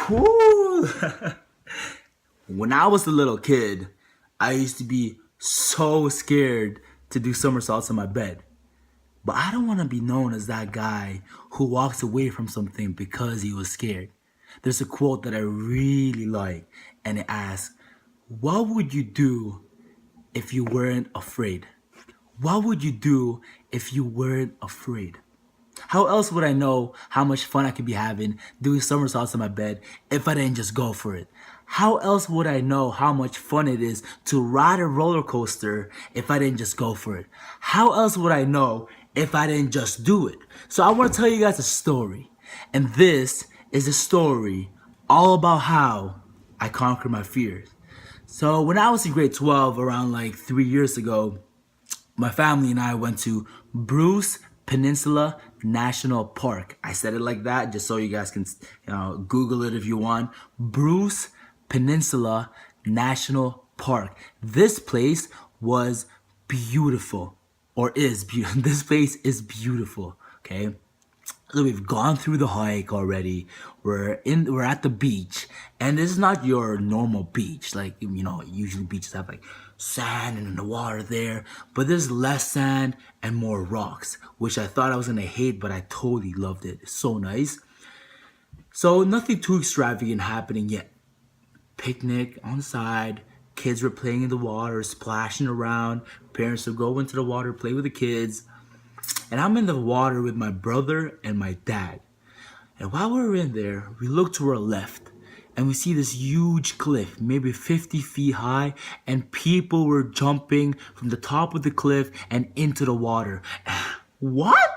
Whew. When I was a little kid, I used to be so scared to do somersaults in my bed. But I don't want to be known as that guy who walks away from something because he was scared. There's a quote that I really like, and it asks, what would you do if you weren't afraid? What would you do if you weren't afraid? How else would I know how much fun I could be having doing somersaults in my bed if I didn't just go for it? How else would I know how much fun it is to ride a roller coaster if I didn't just go for it? How else would I know if I didn't just do it? So I want to tell you guys a story. And this is a story all about how I conquered my fears. So when I was in grade 12, around like 3 years ago, my family and I went to Bruce Peninsula National Park. I said it like that just so you guys can Google it if you want. Bruce Peninsula National Park. This place was beautiful, or is beautiful. This place is beautiful, okay? So we've gone through the hike already. We're at the beach, and this is not your normal beach. Like, usually beaches have like sand and the water there, but there's less sand and more rocks, which I thought I was gonna hate, but I totally loved it. It's so nice. So nothing too extravagant happening yet. Picnic on the side. Kids were playing in the water, splashing around. Parents would go into the water, play with the kids. And I'm in the water with my brother and my dad. And while we were in there, we look to our left and we see this huge cliff, maybe 50 feet high, and people were jumping from the top of the cliff and into the water. What?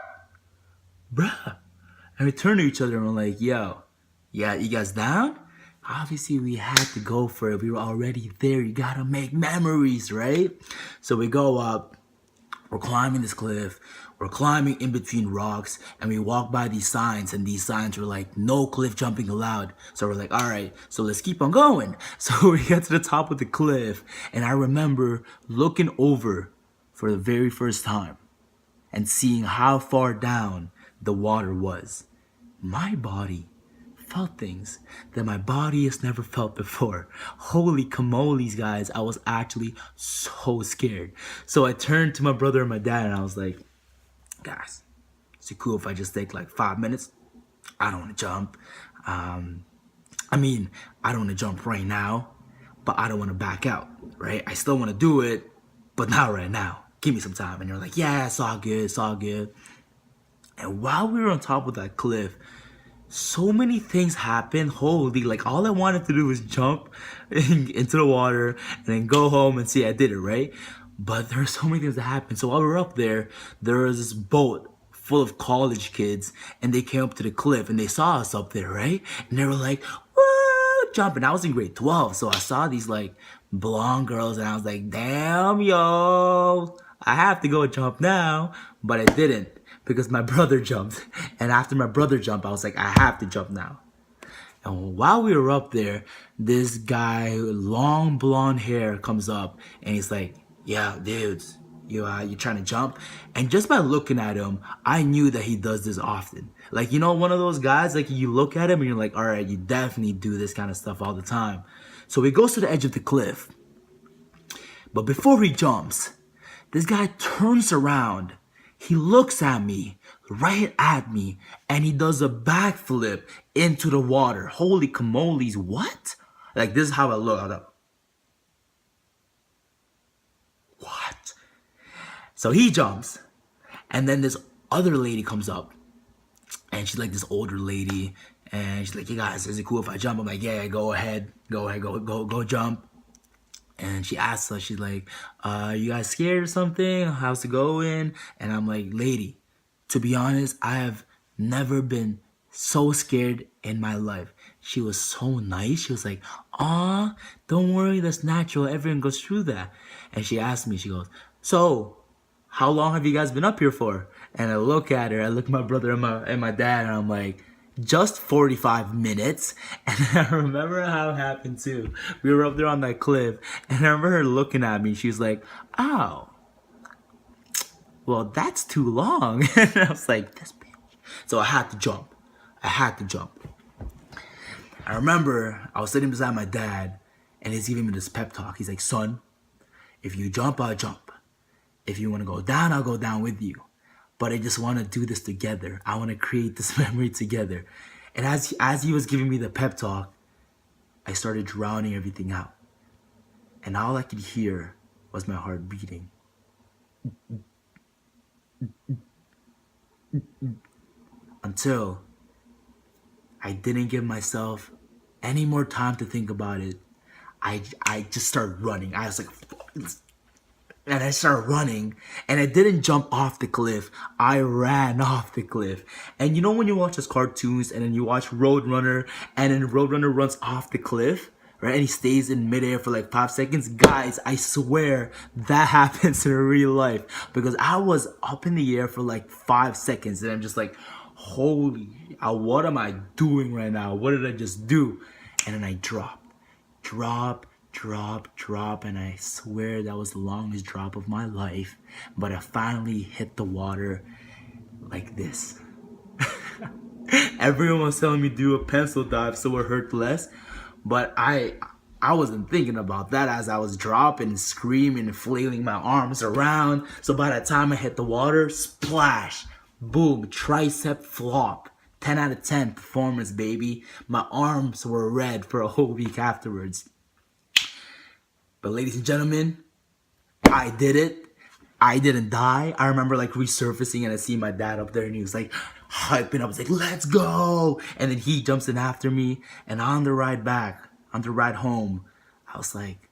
Bruh. And we turn to each other and we're like, yo, yeah, you guys down? Obviously, we had to go for it. We were already there. You gotta make memories, right? So we go up. We're climbing this cliff. We're climbing in between rocks, and we walk by these signs, and these signs were like, no cliff jumping allowed. So we're like, all right, so let's keep on going. So we get to the top of the cliff, and I remember looking over for the very first time and seeing how far down the water was. My body felt things that my body has never felt before. Holy camoles, guys. I was actually so scared. So I turned to my brother and my dad and I was like, guys, is it cool if I just take like 5 minutes? I don't want to jump. I don't want to jump right now, but I don't want to back out, right? I still want to do it, but not right now. Give me some time. And they're like, yeah, it's all good, it's all good. And while we were on top of that cliff, so many things happened. Holy, like all I wanted to do was jump into the water and then go home and see I did it, right? But there are so many things that happened. So while we were up there, there was this boat full of college kids, and they came up to the cliff and they saw us up there, right? And they were like, woo, jumping. I was in grade 12, so I saw these like blonde girls and I was like, damn, yo, I have to go jump now. But I didn't, because my brother jumped. And after my brother jumped, I was like, I have to jump now. And while we were up there, this guy, long blonde hair, comes up and he's like, yeah, dudes, you trying to jump? And just by looking at him, I knew that he does this often. Like, one of those guys, like you look at him and you're like, all right, you definitely do this kind of stuff all the time. So he goes to the edge of the cliff. But before he jumps, this guy turns around. He looks at me, right at me, and he does a backflip into the water. Holy camoles, what? Like, this is how I look. I was like, what? So he jumps, and then this other lady comes up, and she's like this older lady, and she's like, hey guys, is it cool if I jump? I'm like, yeah, go ahead, go jump. And she asks us, she's like, you guys scared or something? How's it going? And I'm like, lady, to be honest, I have never been so scared in my life. She was so nice. She was like, aw, don't worry, that's natural. Everyone goes through that. And she asked me, she goes, so how long have you guys been up here for? And I look at her, I look at my brother and my dad, and I'm like, just 45 minutes. And I remember how it happened too. We were up there on that cliff, and I remember her looking at me. She was like, oh, well, that's too long. And I was like, this bitch. So I had to jump. I I remember I was sitting beside my dad, and he's giving me this pep talk. He's like, son, if you jump, I'll jump. If you want to go down, I'll go down with you. But I just want to do this together. I want to create this memory together. And as he was giving me the pep talk, I started drowning everything out. And all I could hear was my heart beating. Until I didn't give myself any more time to think about it. I just started running. I was like, and I started running, and I didn't jump off the cliff. I ran off the cliff. And you know when you watch those cartoons and then you watch Roadrunner, and then Roadrunner runs off the cliff, right? And he stays in midair for like 5 seconds. Guys, I swear that happens in real life, because I was up in the air for like 5 seconds, and I'm just like, holy, what am I doing right now? What did I just do? And then I drop, and I swear that was the longest drop of my life. But I finally hit the water like this. Everyone was telling me to do a pencil dive so it hurt less, but I wasn't thinking about that as I was dropping, screaming, and flailing my arms around. So by the time I hit the water, splash, boom, tricep flop. 10 out of 10 performance, baby. My arms were red for a whole week afterwards. But ladies and gentlemen, I did it. I didn't die. I remember like resurfacing, and I see my dad up there, and he was like hyping up. I was like, let's go. And then he jumps in after me. And on the ride back, on the ride home, I was like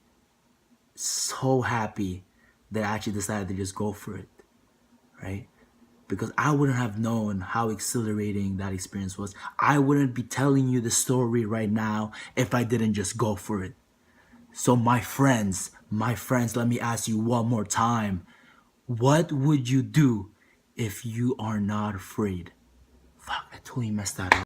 so happy that I actually decided to just go for it, right? Because I wouldn't have known how exhilarating that experience was. I wouldn't be telling you the story right now if I didn't just go for it. So my friends, let me ask you one more time. What would you do if you are not afraid? Fuck, I totally messed that up.